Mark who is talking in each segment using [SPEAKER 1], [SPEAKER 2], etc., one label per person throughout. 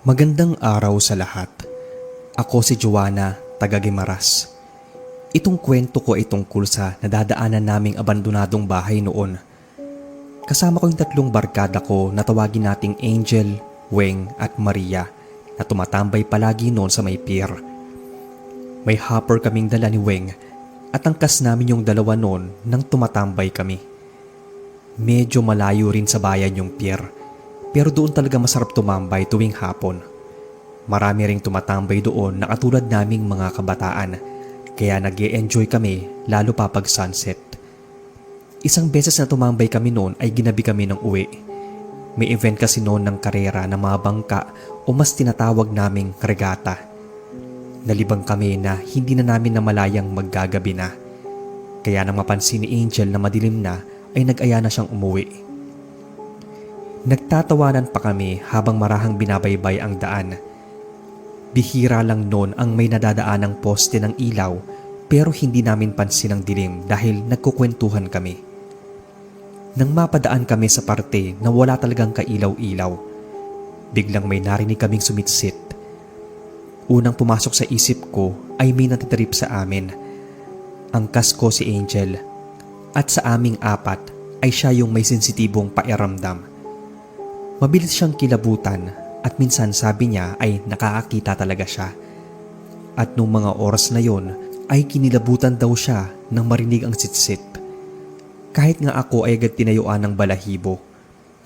[SPEAKER 1] Magandang araw sa lahat. Ako si Joanna, taga Guimaras. Itong kwento ko ay tungkol sa nadadaanan naming abandonadong bahay noon. Kasama ko yung tatlong barkada ko na tawagin nating Angel, Weng at Maria na tumatambay palagi noon sa may pier. May hopper kaming dala ni Weng at angkas namin yung dalawa noon nang tumatambay kami. Medyo malayo rin sa bayan yung pier. Pero doon talaga masarap tumambay tuwing hapon. Marami ring tumatambay doon na katulad naming mga kabataan, kaya nag-e-enjoy kami lalo pa pag sunset. Isang beses na tumambay kami noon ay ginabi kami ng uwi. May event kasi noon ng karera ng mga bangka o mas tinatawag naming regata. Nalibang kami na hindi na namin namalayang maggagabi na. Kaya nang mapansin ni Angel na madilim na ay nag-aya na siyang umuwi. Nagtatawanan pa kami habang marahang binabaybay ang daan. Bihira lang noon ang may nadadaanang poste ng ilaw pero hindi namin pansin ang dilim dahil nagkukwentuhan kami. Nang mapadaan kami sa parte na wala talagang kailaw-ilaw, biglang may narinig kaming sumitsit. Unang pumasok sa isip ko ay may natitrip sa amin. Angkas ko si Angel at sa aming apat ay siya yung may sensitibong pairamdam. Mabilis siyang kilabutan at minsan sabi niya ay nakakakita talaga siya. At nung mga oras na yon ay kinilabutan daw siya nang marinig ang sitsit. Kahit nga ako ay agad tinayuan ng balahibo.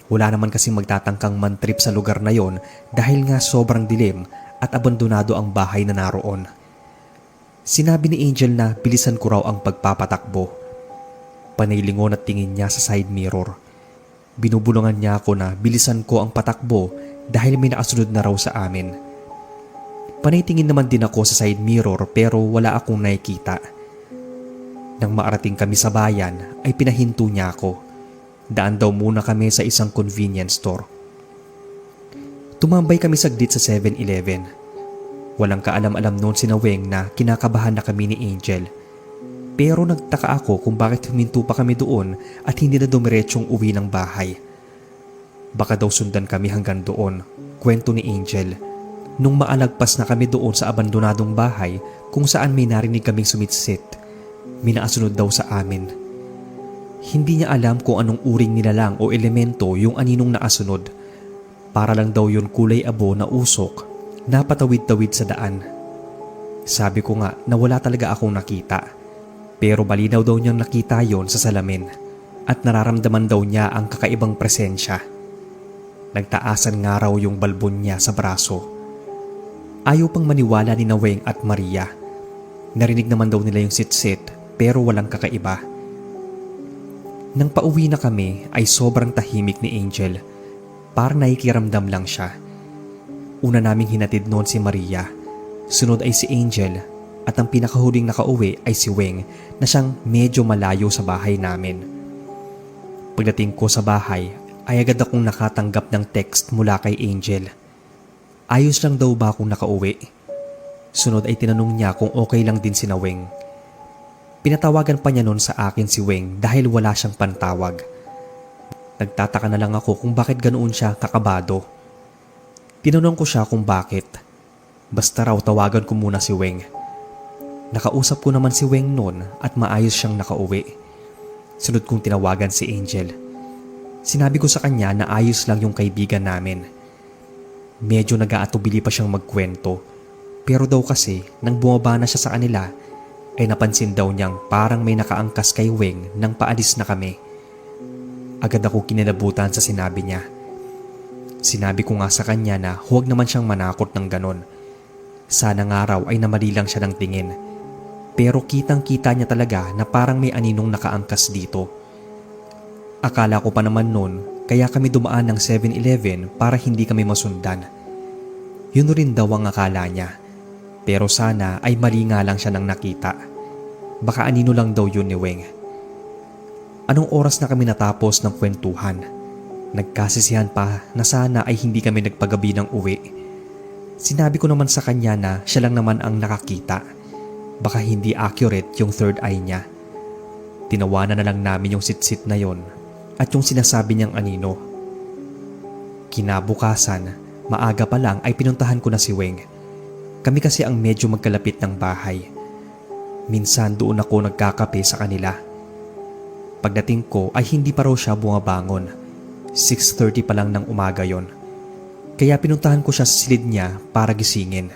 [SPEAKER 1] Wala naman kasing magtatangkang mantrip sa lugar na yon dahil nga sobrang dilim at abandonado ang bahay na naroon. Sinabi ni Angel na bilisan ko raw ang pagpapatakbo. Panaylingon at tingin niya sa side mirror. Binubulungan niya ako na bilisan ko ang patakbo dahil may nakasunod na raw sa amin. Panaytingin naman din ako sa side mirror pero wala akong nakikita. Nang maarating kami sa bayan ay pinahinto niya ako. Daan daw muna kami sa isang convenience store. Tumambay kami saglit sa 7-Eleven. Walang kaalam-alam noon si Weng na kinakabahan na kami ni Angel. Pero nagtaka ako kung bakit huminto pa kami doon at hindi na dumiretsyong uwi ng bahay. Baka daw sundan kami hanggang doon, kwento ni Angel. Nung maalagpas na kami doon sa abandonadong bahay kung saan may narinig kaming sumitsit, may naasunod daw sa amin. Hindi niya alam kung anong uring nilalang o elemento yung aninong naasunod. Para lang daw yun kulay abo na usok, napatawid-tawid sa daan. Sabi ko nga na wala talaga akong nakita. Pero malinaw daw niyang nakita yon sa salamin at nararamdaman daw niya ang kakaibang presensya. Nagtaasan nga raw yung balbon niya sa braso. Ayaw pang maniwala ni Weng at Maria. Narinig naman daw nila yung sitsit pero walang kakaiba. Nang pauwi na kami ay sobrang tahimik ni Angel. Parang nakikiramdam lang siya. Una naming hinatid noon si Maria. Sunod ay si Angel. At ang pinakahuling nakauwi ay si Weng na siyang medyo malayo sa bahay namin. Pagdating ko sa bahay ay agad akong nakatanggap ng text mula kay Angel. Ayos lang daw ba akong nakauwi? Sunod ay tinanong niya kung okay lang din si Weng. Pinatawagan pa niya noon sa akin si Weng dahil wala siyang pantawag. Nagtataka na lang ako kung bakit ganoon siya kakabado. Tinanong ko siya kung bakit. Basta raw tawagan ko muna si Weng. Nakausap ko naman si Weng noon at maayos siyang nakauwi. Sunod kong tinawagan si Angel. Sinabi ko sa kanya na ayos lang yung kaibigan namin. Medyo nag-aatubili pa siyang magkwento. Pero daw kasi nang bumaba na siya sa kanila ay napansin daw niyang parang may nakaangkas kay Weng nang paalis na kami. Agad ako kinilabutan sa sinabi niya. Sinabi ko nga sa kanya na huwag naman siyang manakot ng ganon. Sana nga raw ay namali lang siya ng tingin. Pero kitang-kita niya talaga na parang may aninong nakaangkas dito. Akala ko pa naman noon kaya kami dumaan ng 7-Eleven para hindi kami masundan. Yun rin daw ang akala niya. Pero sana ay mali nga lang siya nang nakita. Baka anino lang daw yun ni Weng. Anong oras na kami natapos ng kwentuhan? Nagkasisihan pa na sana ay hindi kami nagpagabi ng uwi. Sinabi ko naman sa kanya na siya lang naman ang nakakita. Baka hindi accurate yung third eye niya. Tinawanan na lang namin yung sitsit na yon at yung sinasabi niyang anino. Kinabukasan Maaga pa lang ay pinuntahan ko na si Weng. Kami kasi ang medyo magkalapit ng bahay. Minsan doon ako nagkakape sa kanila. Pagdating ko ay hindi pa raw siya bumabangon. 6:30 pa lang ng umaga yon. Kaya pinuntahan ko siya sa silid niya para gisingin.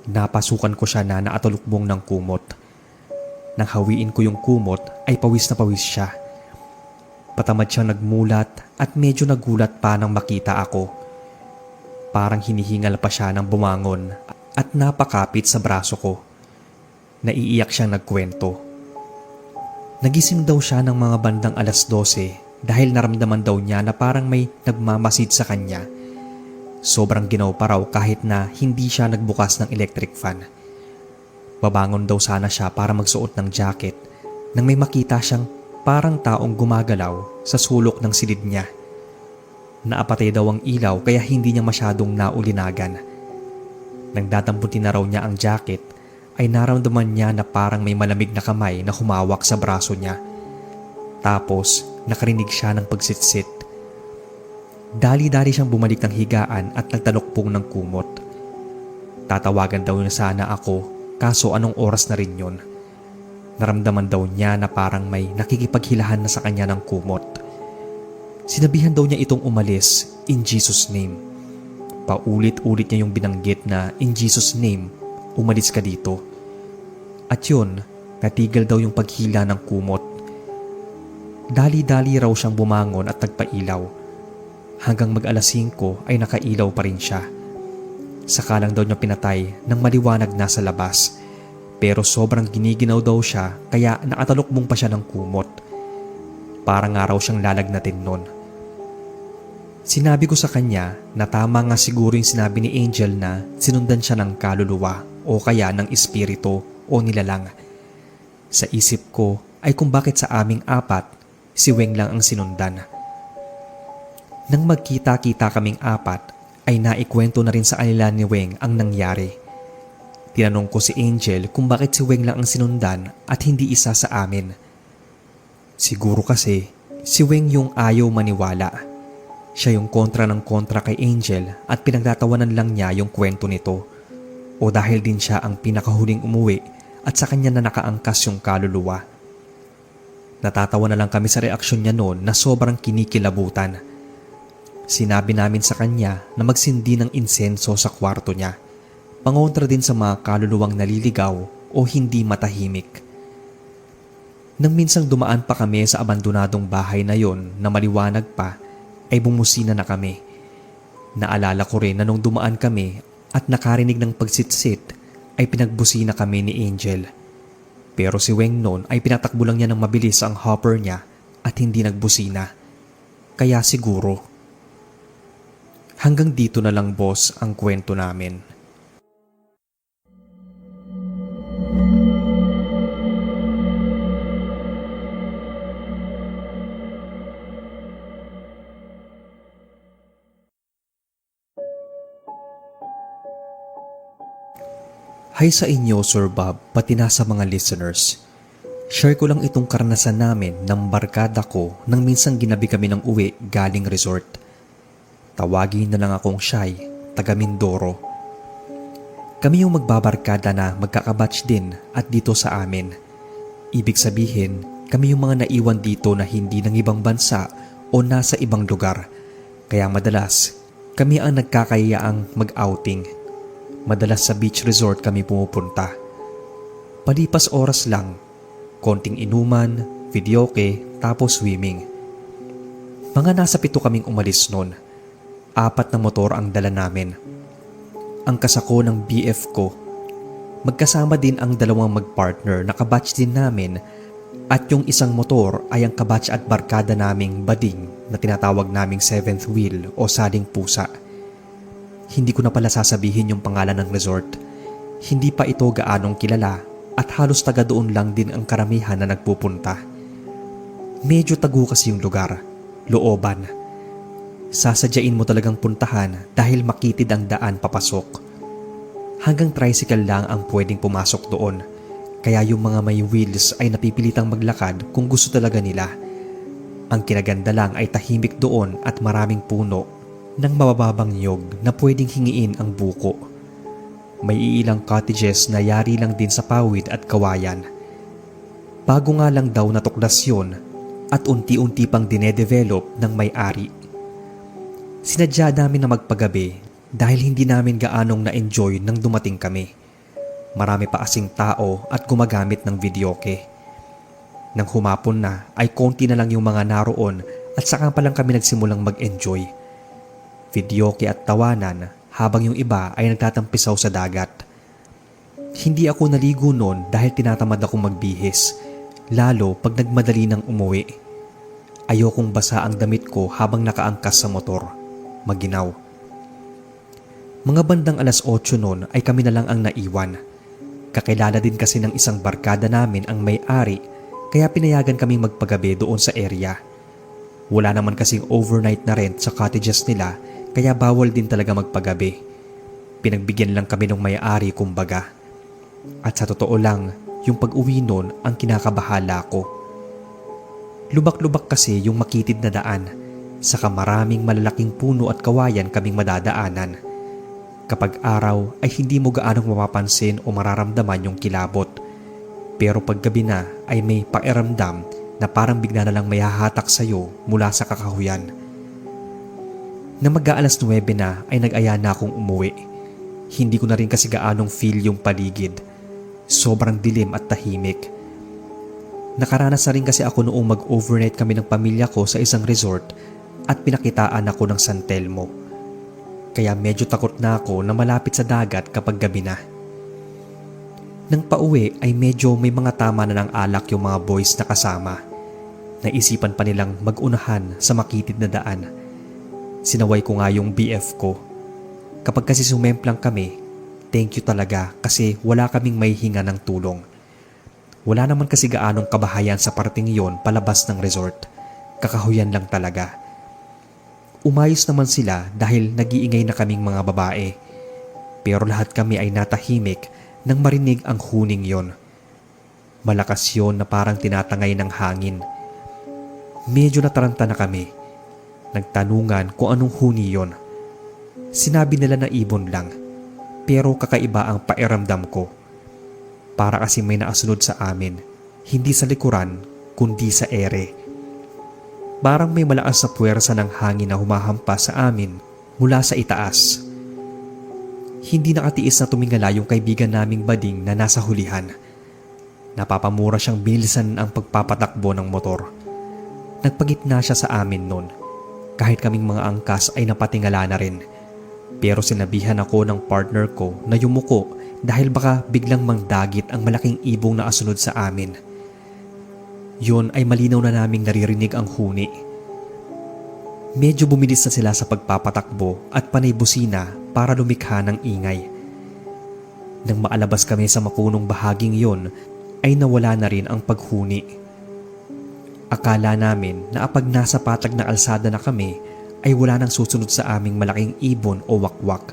[SPEAKER 1] Napasukan ko siya na naatulukbong ng kumot. Nang hawiin ko yung kumot ay pawis na pawis siya. Patamad siyang nagmulat at medyo nagulat pa nang makita ako. Parang hinihingal pa siya nang bumangon at napakapit sa braso ko. Naiiyak siyang nagkwento. Nagising daw siya ng mga bandang 12:00 dahil naramdaman daw niya na parang may nagmamasid sa kanya. Sobrang ginaw pa raw kahit na hindi siya nagbukas ng electric fan. Babangon daw sana siya para magsuot ng jacket nang may makita siyang parang taong gumagalaw sa sulok ng silid niya. Naapatay daw ang ilaw kaya hindi niya masyadong naulinagan. Nang dadamputin na raw niya ang jacket ay naramdaman niya na parang may malamig na kamay na humawak sa braso niya. Tapos nakarinig siya ng pagsitsit. Dali-dali siyang bumalik ng higaan at nagtalokpong ng kumot. Tatawagan daw niya sana ako kaso anong oras na rin yun. Naramdaman daw niya na parang may nakikipaghilahan na sa kanya ng kumot. Sinabihan daw niya itong umalis in Jesus' name. Paulit-ulit niya yung binanggit na in Jesus' name, umalis ka dito. At yun, natigil daw yung paghila ng kumot. Dali-dali raw siyang bumangon at nagpailaw. Hanggang mag-alas 5 ay nakailaw pa rin siya. Saka lang daw niya pinatay nang maliwanag na sa labas. Pero sobrang giniginaw daw siya kaya nakatalokbong pa siya ng kumot. Parang nga raw siyang lalagnatin nun. Sinabi ko sa kanya na tama nga siguro yung sinabi ni Angel na sinundan siya ng kaluluwa o kaya ng espiritu o nilalang. Sa isip ko ay kung bakit sa aming 4, si Weng lang ang sinundan. Nang magkita-kita kaming 4 ay naikwento na rin sa kanila ni Weng ang nangyari. Tinanong ko si Angel kung bakit si Weng lang ang sinundan at hindi isa sa amin. Siguro kasi si Weng yung ayaw maniwala. Siya yung kontra ng kontra kay Angel at pinagtatawanan lang niya yung kwento nito. O dahil din siya ang pinakahuling umuwi at sa kanya na nakaangkas yung kaluluwa. Natatawa na lang kami sa reaksyon niya noon na sobrang kinikilabutan. Sinabi namin sa kanya na magsindi ng insenso sa kwarto niya. Pangontra din sa mga kaluluwang naliligaw o hindi matahimik. Nang minsang dumaan pa kami sa abandonadong bahay na yon na maliwanag pa, ay bumusina na kami. Naalala ko rin na nung dumaan kami at nakarinig ng pagsitsit ay pinagbusina kami ni Angel. Pero si Weng noon ay pinatakbo lang niya ng mabilis ang hopper niya at hindi nagbusina. Kaya siguro. Hanggang dito na lang boss ang kwento namin. Hi sa inyo Sir Bob, pati na sa mga listeners. Share ko lang itong karanasan namin ng barkada ko nang minsang ginabi kami ng uwi galing resort. Tawagin na lang akong Shai, taga Mindoro. Kami yung magbabarkada na magkakabatch din at dito sa amin. Ibig sabihin, kami yung mga naiwan dito na hindi ng ibang bansa o nasa ibang lugar. Kaya madalas, kami ang nagkakayaang mag-outing. Madalas sa beach resort kami pumupunta. Palipas oras lang, konting inuman, videoke, tapos swimming. Mga nasa 7 kaming umalis noon. 4 na motor ang dala namin. Ang kasako ng BF ko. Magkasama din ang 2 magpartner na kabatch din namin at yung isang motor ay ang kabatch at barkada naming bading na tinatawag naming 7th wheel o saling pusa. Hindi ko na pala sasabihin yung pangalan ng resort. Hindi pa ito gaanong kilala at halos taga doon lang din ang karamihan na nagpupunta. Medyo tago kasi yung lugar, looban. Sasadyain mo talagang puntahan dahil makitid ang daan papasok. Hanggang tricycle lang ang pwedeng pumasok doon. Kaya yung mga may wheels ay napipilitang maglakad kung gusto talaga nila. Ang kinaganda lang ay tahimik doon at maraming puno. ng mabababang niyog na pwedeng hingiin ang buko. May iilang cottages na yari lang din sa pawid at kawayan. Bago nga lang daw natuklas yun at unti-unti pang dinedevelop ng may-ari. Sinadya namin na magpagabi dahil hindi namin gaanong na-enjoy nang dumating kami. Marami pa kasing tao at gumagamit ng videoke. Nang humapon na ay konti na lang yung mga naroon at saka pa lang kami nagsimulang mag-enjoy. Videoke at tawanan habang yung iba ay nagtatampisaw sa dagat. Hindi ako naligo noon dahil tinatamad akong magbihis, lalo pag nagmadali nang umuwi. Ayokong basa ang damit ko habang nakaangkas sa motor. Maginaw. Mga bandang 8:00 noon ay kami na lang ang naiwan. Kakilala din kasi ng isang barkada namin ang may-ari kaya pinayagan kaming magpagabi doon sa area. Wala naman kasing overnight na rent sa cottages nila kaya bawal din talaga magpagabi. Pinagbigyan lang kami ng may-ari kumbaga. At sa totoo lang, yung pag-uwi noon ang kinakabahala ko. Lubak-lubak kasi yung makitid na daan, saka maraming malalaking puno at kawayan kaming madadaanan. Kapag araw ay hindi mo gaanong mapapansin o mararamdaman yung kilabot. Pero pag gabi na ay may pakiramdam na parang bigla na lang may hahatak sa'yo mula sa kakahuyan. Na mag-aalas 9 na ay nag-aya na akong umuwi. Hindi ko na rin kasi gaanong feel yung paligid. Sobrang dilim at tahimik. Nakaranas na rin kasi ako noong mag-overnight kami ng pamilya ko sa isang resort at pinakitaan ako ng San Telmo. Kaya medyo takot na ako na malapit sa dagat kapag gabi na. Nang pauwi ay medyo may mga tama na ng alak yung mga boys na kasama. Naisipan pa nilang mag-unahan sa makitid na daan. Sinaway ko nga yung BF ko. Kapag kasi sumemplang kami, thank you talaga kasi wala kaming may hinga ng tulong. Wala naman kasi gaanong kabahayan sa parting yon palabas ng resort. Kakahuyan lang talaga. Umayos naman sila dahil nag-iingay na kaming mga babae. Pero lahat kami ay natahimik nang marinig ang huning yon. Malakas yon na parang tinatangay ng hangin. Medyo nataranta na kami. Nagtanungan kung anong huni yon. Sinabi nila na ibon lang, pero kakaiba ang pairamdam ko. Para kasi may naasunod sa amin, hindi sa likuran kundi sa ere. Parang may malakas na puwersa ng hangin na humahampas sa amin mula sa itaas. Hindi nakatiis na tumingala yung kaibigan naming bading na nasa hulihan. Napapamura siyang bilisan ang pagpapatakbo ng motor. Nagpagitna siya sa amin noon. Kahit kaming mga angkas ay napatingala na rin. Pero sinabihan ako ng partner ko na yumuko dahil baka biglang mangdagit ang malaking ibong na asunod sa amin. Yun ay malinaw na naming naririnig ang huni. Medyo bumilis na sila sa pagpapatakbo at panay busina para lumikha ng ingay. Nang maalabas kami sa mapunong bahaging yon, ay nawala na rin ang paghuni. Akala namin na apag nasa patag na kalsada na kami ay wala nang susunod sa aming malaking ibon o wakwak.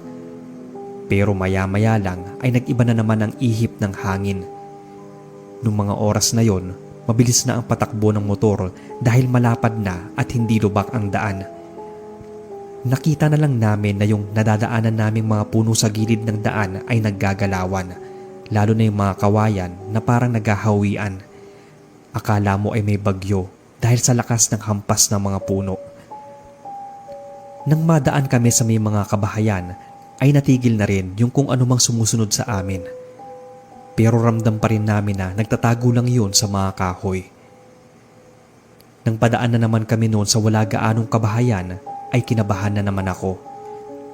[SPEAKER 1] Pero maya-maya lang ay nag-iba na naman ang ihip ng hangin. Noong mga oras na yon, mabilis na ang patakbo ng motor dahil malapad na at hindi lubak ang daan. Nakita na lang namin na yung nadadaanan naming mga puno sa gilid ng daan ay naggagalawan, lalo na yung mga kawayan na parang naghahawian. Akala mo ay may bagyo dahil sa lakas ng hampas ng mga puno. Nang madaan kami sa may mga kabahayan, ay natigil na rin yung kung anumang sumusunod sa amin. Pero ramdam pa rin namin na nagtatago lang yun sa mga kahoy. Nang padaan na naman kami noon sa wala gaanong kabahayan, ay kinabahan na naman ako.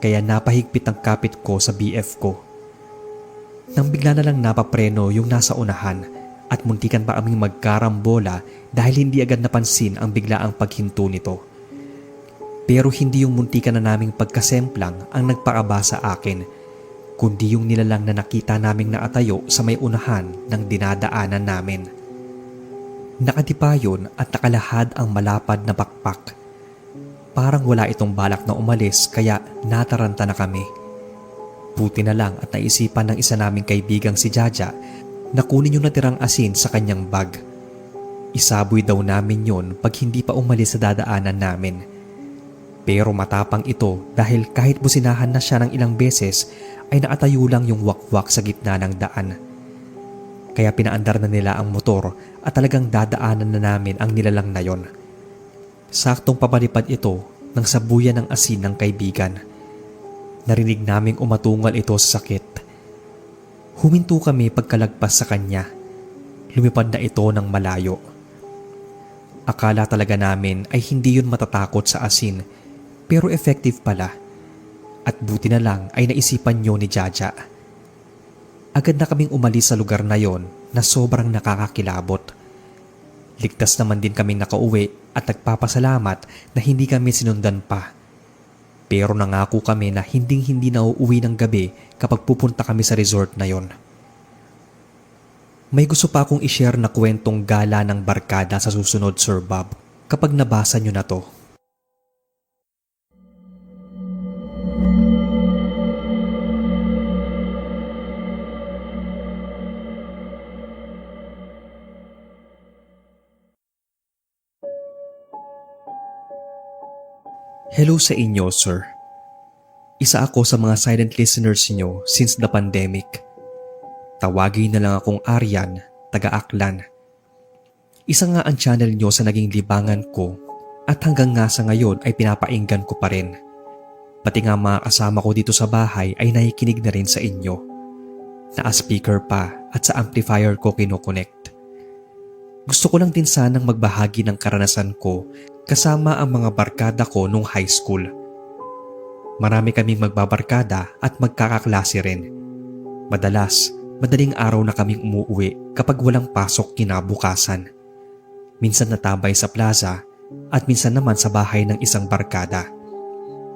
[SPEAKER 1] Kaya napahigpit ang kapit ko sa BF ko. Nang bigla na lang napapreno yung nasa unahan at muntikan pa aming magkarambola dahil hindi agad napansin ang biglaang paghinto nito. Pero hindi yung muntikan na naming pagkasemplang ang nagpaaba sa akin, kundi yung nilalang na nakita naming naatayo sa may unahan ng dinadaanan namin. Nakadipa yun at nakalahad ang malapad na bakpak. Parang wala itong balak na umalis kaya nataranta na kami. Buti na lang at naisipan ng isa naming kaibigang si Jaja na kunin yung natirang asin sa kanyang bag. Isaboy daw namin yon pag hindi pa umalis sa dadaanan namin. Pero matapang ito dahil kahit businahan na siya ng ilang beses ay nakatayo lang yung wakwak sa gitna ng daan. Kaya pinaandar na nila ang motor at talagang dadaanan na namin ang nilalang na yon. Saktong papalipad ito ng sabuyan ng asin ng kaibigan. Narinig naming umatungal ito sa sakit. Huminto kami pagkalagpas sa kanya. Lumipad na ito ng malayo. Akala talaga namin ay hindi yun matatakot sa asin, pero effective pala. At buti na lang ay naisipan nyo ni Jaja. Agad na kaming umalis sa lugar na yon na sobrang nakakakilabot. Ligtas naman din kaming nakauwi at nagpapasalamat na hindi kami sinundan pa. Pero nangako kami na hindi na uuwi ng gabi kapag pupunta kami sa resort na yon. May gusto pa akong i-share na kwentong gala ng barkada sa susunod, Sir Bob, kapag nabasa nyo na to. Hello sa inyo, sir. Isa ako sa mga silent listeners niyo since the pandemic. Tawagin na lang akong Aryan, taga-Aklan. Isa nga ang channel niyo sa naging libangan ko at hanggang nga sa ngayon ay pinapainggan ko pa rin. Pati nga mga kasama ko dito sa bahay ay nakikinig na rin sa inyo. Na-speaker pa at sa amplifier ko kinoconnect. Gusto ko lang din sanang magbahagi ng karanasan ko kasama ang mga barkada ko nung high school. Marami kaming magbabarkada at magkakaklase rin. Madaling araw na kaming umuwi kapag walang pasok kinabukasan. Minsan natabay sa plaza at minsan naman sa bahay ng isang barkada.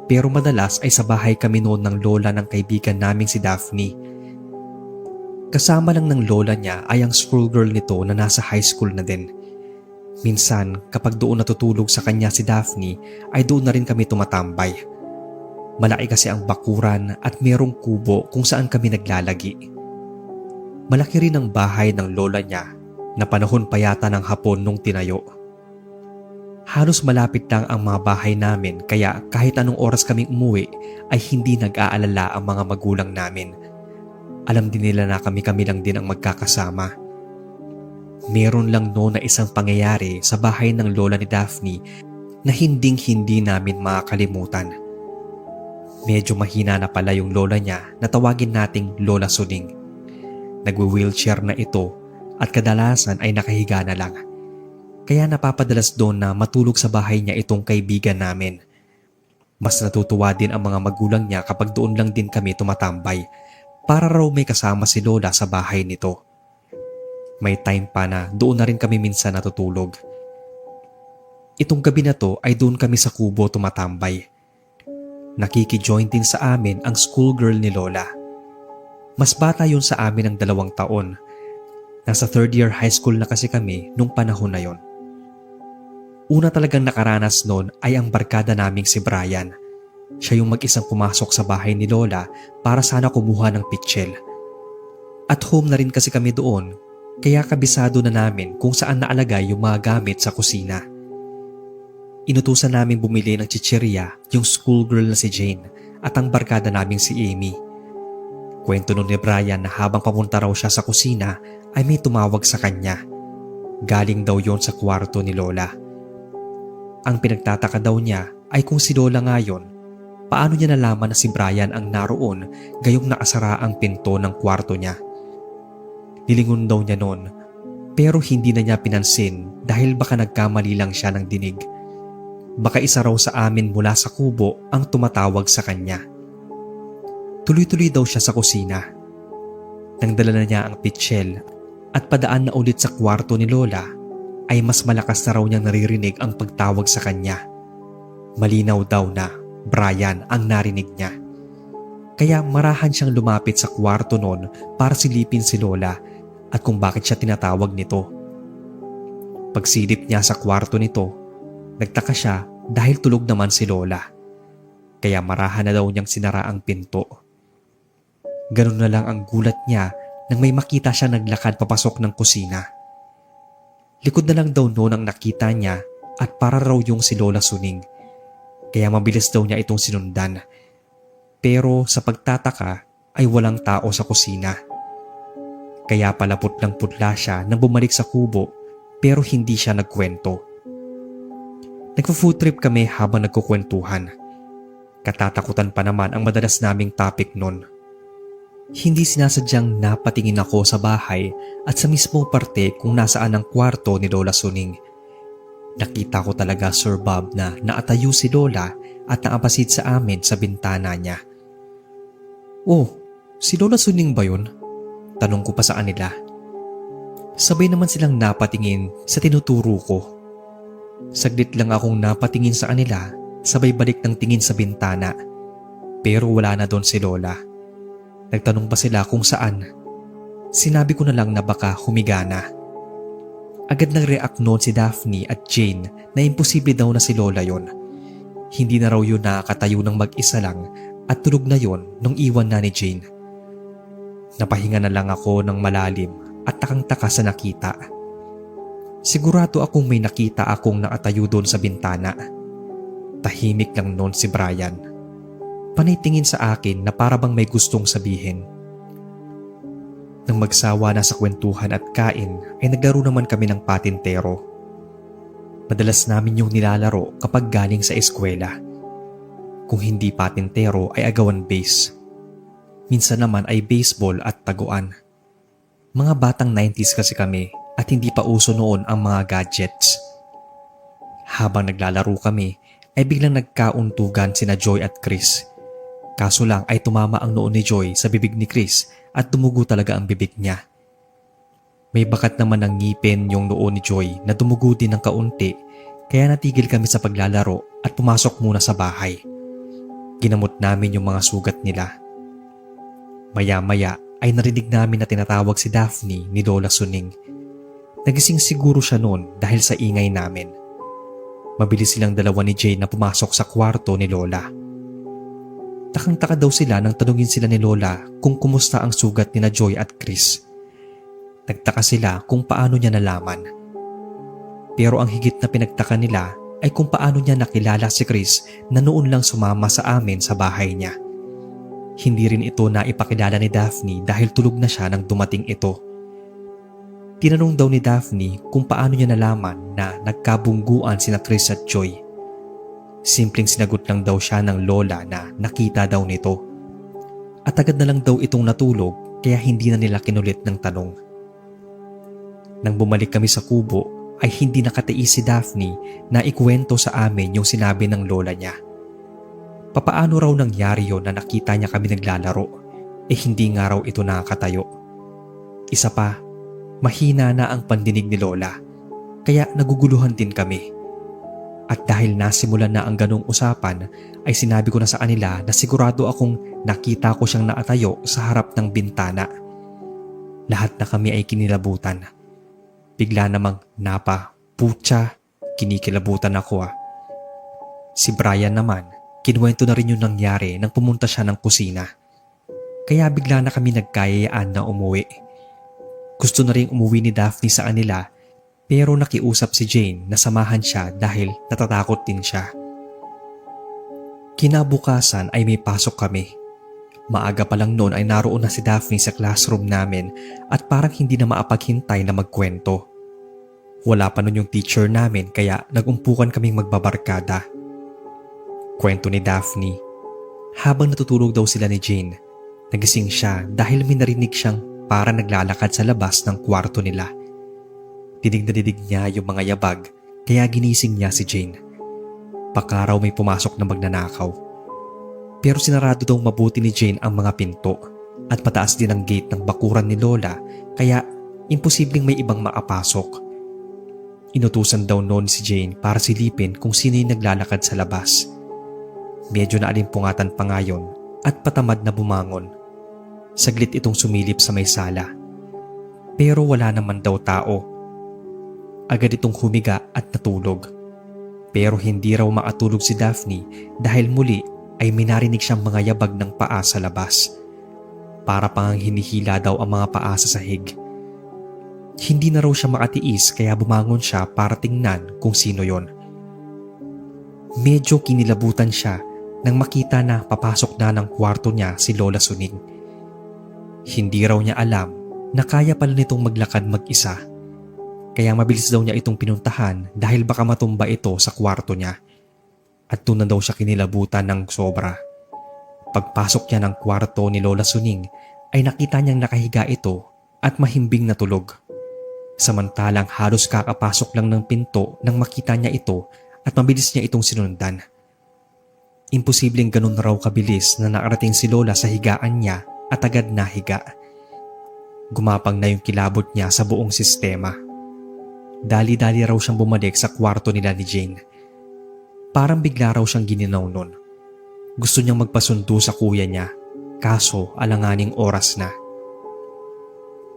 [SPEAKER 1] Pero madalas ay sa bahay kami noon ng lola ng kaibigan naming si Daphne. Kasama lang ng lola niya ay ang schoolgirl nito na nasa high school na din. Minsan kapag doon natutulog sa kanya si Daphne ay doon na rin kami tumatambay. Malaki kasi ang bakuran at merong kubo kung saan kami naglalagi. Malaki rin ang bahay ng lola niya na panahon pa yata ng hapon nung tinayo. Halos malapit lang ang mga bahay namin kaya kahit anong oras kaming umuwi ay hindi nag-aalala ang mga magulang namin. Alam din nila na kami lang din ang magkakasama. Meron lang noon na isang pangyayari sa bahay ng lola ni Daphne na hindi namin makakalimutan. Medyo mahina na pala yung lola niya na tawagin nating Lola Suning. Nagwi-wheelchair na ito at kadalasan ay nakahiga na lang. Kaya napapadalas doon na matulog sa bahay niya itong kaibigan namin. Mas natutuwa din ang mga magulang niya kapag doon lang din kami tumatambay para raw may kasama si Lola sa bahay nito. May time pa na doon na rin kami minsan natutulog. Itong gabi na to ay doon kami sa kubo tumatambay. Nakikijoin din sa amin ang schoolgirl ni Lola. Mas bata yun sa amin ng 2 taon. Nasa 3rd year high school na kasi kami nung panahon na yon. Una talagang nakaranas noon ay ang barkada naming si Brian. Siya yung mag-isang pumasok sa bahay ni Lola para sana kumuha ng pitchel. At home na rin kasi kami doon. Kaya kabisado na namin kung saan naalagay yung mga gamit sa kusina. Inutusan namin bumili ng chichirya yung schoolgirl na si Jane at ang barkada naming si Amy. Kwento nun ni Brian na habang papunta raw siya sa kusina ay may tumawag sa kanya. Galing daw yon sa kwarto ni Lola. Ang pinagtataka daw niya ay kung si Lola nga yon, paano niya nalaman na si Brian ang naroon gayong nakasara ang pinto ng kwarto niya. Nilingon daw niya noon pero hindi na niya pinansin dahil baka nagkamali lang siya ng dinig. Baka isa raw sa amin mula sa kubo ang tumatawag sa kanya. Tuloy-tuloy daw siya sa kusina. Nang dala na niya ang pitchel at padaan na ulit sa kwarto ni Lola ay mas malakas na raw niyang naririnig ang pagtawag sa kanya. Malinaw daw na Brian ang narinig niya. Kaya marahan siyang lumapit sa kwarto noon para silipin si Lola at kung bakit siya tinatawag nito. Pagsilip niya sa kwarto nito, nagtaka siya dahil tulog naman si Lola. Kaya marahan na daw niyang sinara ang pinto. Ganun na lang ang gulat niya nang may makita siya naglakad papasok ng kusina. Likod na lang daw noon ang nakita niya at para raw yung si Lola Suning. kaya mabilis daw niya itong sinundan. Pero sa pagtataka ay walang tao sa kusina. Kaya pala putlang-putla siya nang bumalik sa kubo pero hindi siya nagkwento. Nagpo-food trip kami habang nagkukwentuhan. Katatakutan pa naman ang madalas naming topic nun. Hindi sinasadyang napatingin ako sa bahay at sa mismong parte kung nasaan ang kwarto ni Lola Suning. Nakita ko talaga, Sir Bob, na naatayo si Lola at nakapasid sa amin sa bintana niya. "Oh, si Lola Suning ba yun?" Tanong ko pa sa kanila. Sabay naman silang napatingin sa tinuturo ko. Saglit lang akong napatingin sa kanila, sabay balik ng tingin sa bintana. Pero wala na doon si Lola. Nagtanong pa sila kung saan. Sinabi ko na lang na baka humiga na. Agad nag-react noon si Daphne at Jane na imposible daw na si Lola yon. Hindi na raw yun nakakatayo ng mag-isa lang at tulog na yon nung iwan na ni Jane. Napahinga na lang ako ng malalim at takang-taka sa nakita. Sigurado akong may nakita akong nakatayo doon sa bintana. Tahimik lang noon si Brian. Panay tingin sa akin na para bang may gustong sabihin. Nang magsawa na sa kwentuhan at kain ay naglaro naman kami ng patintero. Madalas namin yung nilalaro kapag galing sa eskwela. Kung hindi patintero ay agawan base. Minsan naman ay baseball at taguan. Mga batang 90s kasi kami at hindi pa uso noon ang mga gadgets. Habang naglalaro kami ay biglang nagkauntugan sina Joy at Chris. Kaso lang ay tumama ang noo ni Joy sa bibig ni Chris at tumugo talaga ang bibig niya. May bakat naman ng ngipin yung noo ni Joy na tumugo din ng kaunti kaya natigil kami sa paglalaro at pumasok muna sa bahay. Ginamot namin yung mga sugat nila. Maya-maya ay narinig namin na tinatawag si Daphne ni Lola Suning. Nagising siguro siya noon dahil sa ingay namin. Mabilis silang dalawa ni Jane na pumasok sa kwarto ni Lola. Takang-taka daw sila nang tanungin sila ni Lola kung kumusta ang sugat ni na Joy at Chris. Nagtaka sila kung paano niya nalaman. Pero ang higit na pinagtaka nila ay kung paano niya nakilala si Chris na noon lang sumama sa amin sa bahay niya. Hindi rin ito na ipakilala ni Daphne dahil tulog na siya nang dumating ito. Tinanong daw ni Daphne kung paano niya nalaman na nagkabungguan sina Chris at Joy. Simpleng sinagot lang daw siya ng lola na nakita daw nito. At agad na lang daw itong natulog kaya hindi na nila kinulit ng tanong. Nang bumalik kami sa kubo ay hindi nakatiis si Daphne na ikwento sa amin yung sinabi ng lola niya. Papaano raw nangyari yon na nakita niya kami naglalaro hindi nga raw ito nakakatayo. Isa pa, mahina na ang pandinig ni Lola kaya naguguluhan din kami. At dahil nasimulan na ang ganong usapan ay sinabi ko na sa kanila na sigurado akong nakita ko siyang naatayo sa harap ng bintana. Lahat na kami ay kinilabutan. Bigla namang putya, kinikilabutan ako . Si Brian naman, kinuwento na rin yung nangyari nang pumunta siya ng kusina. Kaya bigla na kami nagkayayaan na umuwi. Gusto na rin umuwi ni Daphne sa kanila pero nakiusap si Jane na samahan siya dahil natatakot din siya. Kinabukasan ay may pasok kami. Maaga pa lang noon ay naroon na si Daphne sa classroom namin at parang hindi na maapaghintay na magkwento. Wala pa noon yung teacher namin kaya nagumpukan kaming magbabarkada. Kwento ni Daphne. Habang natutulog daw sila ni Jane, nagising siya dahil may narinig siyang para naglalakad sa labas ng kwarto nila. Dinig na dinig niya yung mga yabag kaya ginising niya si Jane. Baka raw may pumasok na magnanakaw. Pero sinarado daw mabuti ni Jane ang mga pinto at mataas din ang gate ng bakuran ni Lola kaya imposibleng may ibang makapasok. Inutusan daw noon si Jane para silipin kung sino yung naglalakad sa labas. Medyo naalimpungatan pa ngayon at patamad na bumangon. Saglit itong sumilip sa may sala. Pero wala naman daw tao. Agad itong humiga at natulog. Pero hindi raw makatulog si Daphne dahil muli ay minarinig siyang mga yabag ng paa sa labas. Para pang hinihila daw ang mga paa sa sahig. Hindi na raw siya makatiis kaya bumangon siya para tingnan kung sino yon. Medyo kinilabutan siya nang makita na papasok na ng kwarto niya si Lola Suning. Hindi raw niya alam na kaya pala nitong maglakad mag-isa. Kaya mabilis daw niya itong pinuntahan dahil baka matumba ito sa kwarto niya. At doon na daw siya kinilabutan ng sobra. Pagpasok niya ng kwarto ni Lola Suning ay nakita niyang nakahiga ito at mahimbing na tulog. Samantalang halos kakapasok lang ng pinto nang makita niya ito at mabilis niya itong sinundan. Imposibleng ganun raw kabilis na nakarating si Lola sa higaan niya at agad nahiga. Gumapang na yung kilabot niya sa buong sistema. Dali-dali raw siyang bumalik sa kwarto nila ni Jane. Parang bigla raw siyang gininaw nun. Gusto niyang magpasundo sa kuya niya, kaso alanganing oras na.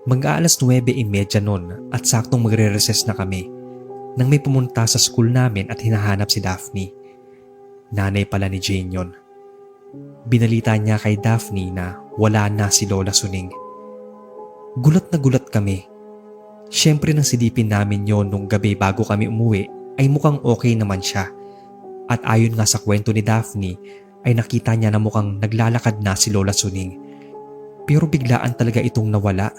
[SPEAKER 1] Mag-aalas 9:30 nun at saktong magre-recess na kami nang may pumunta sa school namin at hinahanap si Daphne. Nanay pala ni Jane yon. Binalita niya kay Daphne na wala na si Lola Suning. Gulat na gulat kami. Siyempre nang silipin namin yon nung gabi bago kami umuwi ay mukhang okay naman siya. At ayon nga sa kwento ni Daphne ay nakita niya na mukhang naglalakad na si Lola Suning. Pero biglaan talaga itong nawala.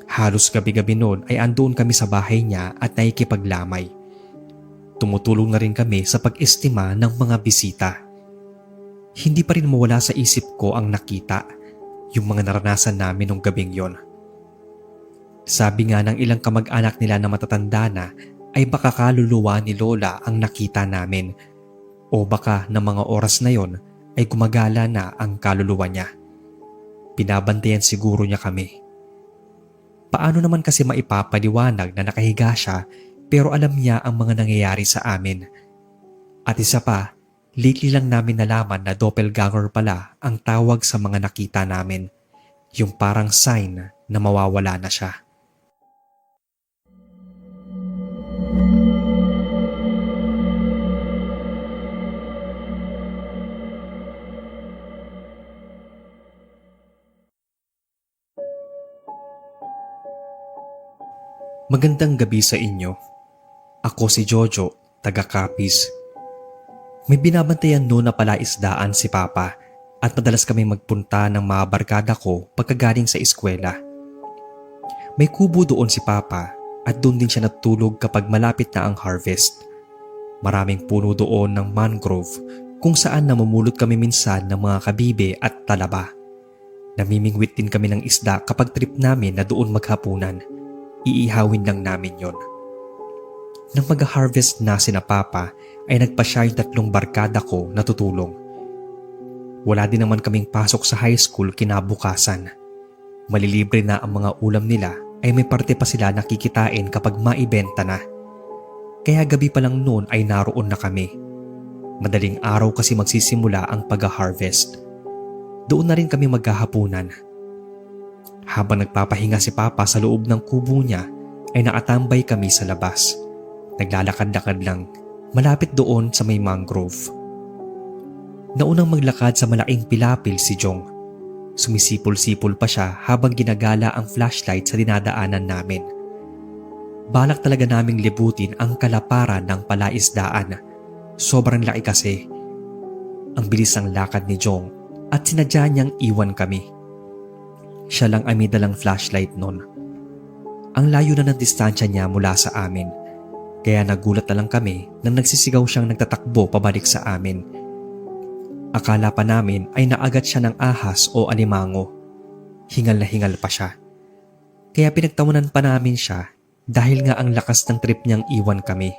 [SPEAKER 1] Halos gabi-gabi noon ay andoon kami sa bahay niya at nakikipaglamay. Tumutulong na rin kami sa pag-estima ng mga bisita. Hindi pa rin mawala sa isip ko ang nakita, yung mga naranasan namin nung gabing yon. Sabi nga ng ilang kamag-anak nila na matatanda na ay baka kaluluwa ni Lola ang nakita namin o baka ng mga oras na yon ay gumagala na ang kaluluwa niya. Binabantayan siguro niya kami. Paano naman kasi maipapaliwanag na nakahiga siya pero alam niya ang mga nangyayari sa amin? At isa pa, lately lang namin nalaman na doppelganger pala ang tawag sa mga nakita namin. Yung parang sign na mawawala na siya. Magandang gabi sa inyo. Ako si Jojo, taga Capiz. May binabantayan noon na palaisdaan si Papa at madalas kami magpunta ng mga barkada ko pagkagaling sa eskwela. May kubo doon si Papa at doon din siya natulog kapag malapit na ang harvest. Maraming puno doon ng mangrove kung saan namumulot kami minsan ng mga kabibe at talaba. Namimingwit din kami ng isda kapag trip namin na doon maghapunan. Iihawin lang namin yon. Nang mag-harvest na sina Papa ay nagpa-siya yung 3 barkada ko na tutulong. Wala din naman kaming pasok sa high school kinabukasan. Malilibre na ang mga ulam nila ay may parte pa sila nakikitain kapag maibenta na. Kaya gabi pa lang noon ay naroon na kami. Madaling araw kasi magsisimula ang pag-harvest. Doon na rin kami maghahapunan. Habang nagpapahinga si Papa sa loob ng kubo niya ay nakatambay kami sa labas. Naglalakad-lakad lang malapit doon sa may mangrove. Naunang maglakad sa malaking pilapil si Jong. Sumisipol-sipol pa siya habang ginagala ang flashlight sa dinadaanan namin. Balak talaga naming libutin ang kalaparan ng palaisdaan. Sobrang laki kasi. Ang bilis ng lakad ni Jong at sinadya niyang iwan kami. Siya lang ang may dalang flashlight nun. Ang layo na ng distansya niya mula sa amin, kaya nagulat na lang kami nang nagsisigaw siyang nagtatakbo pabalik sa amin. Akala pa namin ay naagat siya ng ahas o alimango. Hingal na hingal pa siya. Kaya pinagtawanan pa namin siya dahil nga ang lakas ng trip niyang iwan kami.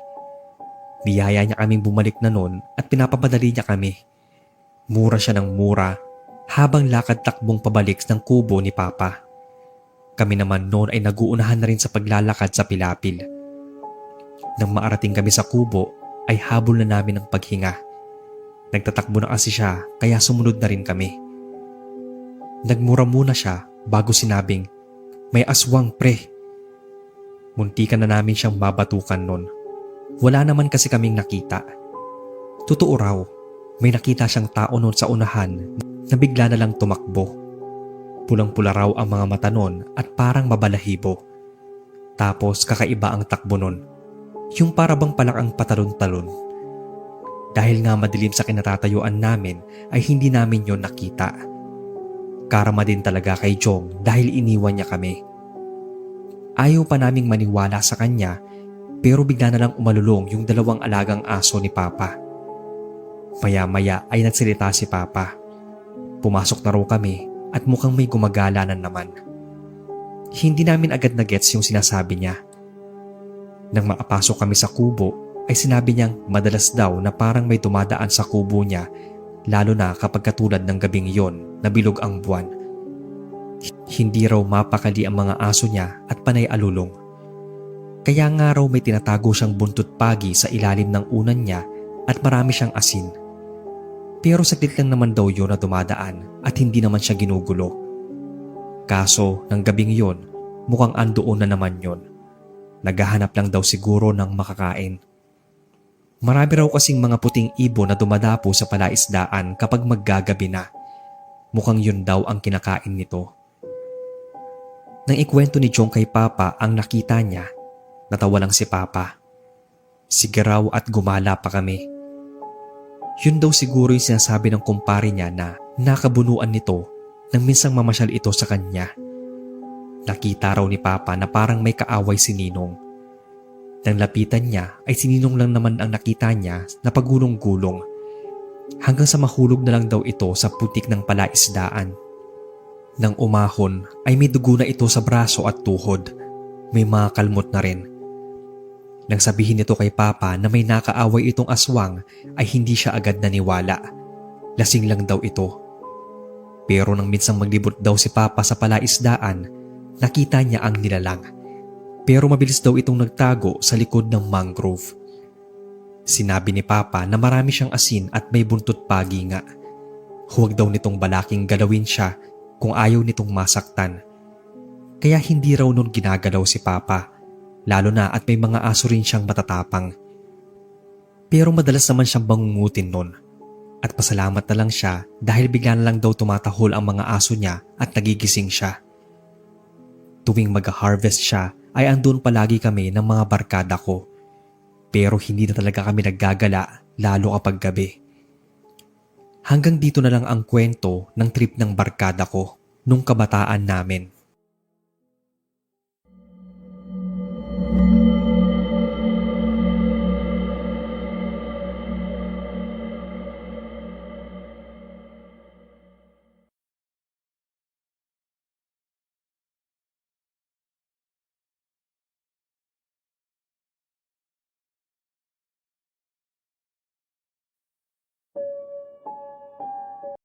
[SPEAKER 1] Biyaya niya kaming bumalik na nun at pinapapadali niya kami. Mura siya ng mura habang lakad takbong pabalik ng kubo ni Papa. Kami naman noon ay naguunahan na rin sa paglalakad sa pilapil. Nang maarating kami sa kubo ay habol na namin ang paghinga. Nagtatakbo na kasi siya kaya sumunod na rin kami. Nagmura muna siya bago sinabing, "May aswang pre." Muntikan na namin siyang babatukan noon. Wala naman kasi kaming nakita. Totoo raw, may nakita siyang tao noon sa unahan na bigla na lang tumakbo. Pulang-pula raw ang mga mata nun at parang mabalahibo. Tapos kakaiba ang takbo nun. Yung para bang palakang patalon-talon. Dahil nga madilim sa kinatatayuan namin ay hindi namin yon nakita. Karma din talaga kay Jong dahil iniwan niya kami. Ayaw pa naming maniwala sa kanya pero bigla na lang umalulong yung 2 alagang aso ni Papa. Maya-maya ay nagsalita si Papa. Pumasok na raw kami at mukhang may gumagala na naman. Hindi namin agad na gets yung sinasabi niya. Nang makapasok kami sa kubo ay sinabi niyang madalas daw na parang may dumadaan sa kubo niya lalo na kapag katulad ng gabing yon na bilog ang buwan. Hindi raw mapakali ang mga aso niya at panay alulong. Kaya nga raw may tinatago siyang buntot pagi sa ilalim ng unan niya at marami siyang asin. Pero saglit lang naman daw yun na dumadaan at hindi naman siya ginugulo. Kaso ng gabing yon mukhang andoon na naman yon. Naghahanap lang daw siguro ng makakain. Marami raw kasing mga puting ibon na dumadapo sa palaisdaan kapag maggagabi na. Mukhang yun daw ang kinakain nito. Nang ikwento ni Jong kay Papa ang nakita niya, natawa lang si Papa. Sige raw at gumala pa kami. Yun daw siguro yung sinasabi ng kumpare niya na nakabunuan nito nang minsang mamasyal ito sa kanya. Nakita raw ni Papa na parang may kaaway si Ninong. Nang lapitan niya ay si Ninong lang naman ang nakita niya na pagulong-gulong. Hanggang sa mahulog na lang daw ito sa putik ng palaisdaan. Nang umahon ay may dugo na ito sa braso at tuhod. May mga kalmot na rin. Nang sabihin nito kay Papa na may nakaaway itong aswang ay hindi siya agad naniwala. Lasing lang daw ito. Pero nang minsang maglibot daw si Papa sa palaisdaan, nakita niya ang nilalang. Pero mabilis daw itong nagtago sa likod ng mangrove. Sinabi ni Papa na marami siyang asin at may buntot pagi nga. Huwag daw nitong balaking galawin siya kung ayaw nitong masaktan. Kaya hindi raw nun ginagalaw si Papa, lalo na at may mga aso rin siyang matatapang. Pero madalas naman siyang bangungutin nun. At pasalamat na lang siya dahil bigla na lang daw tumatahol ang mga aso niya at nagigising siya. Tuwing mag-harvest siya ay andun palagi kami ng mga barkada ko. Pero hindi na talaga kami naggagala lalo kapag gabi. Hanggang dito na lang ang kwento ng trip ng barkada ko nung kabataan namin.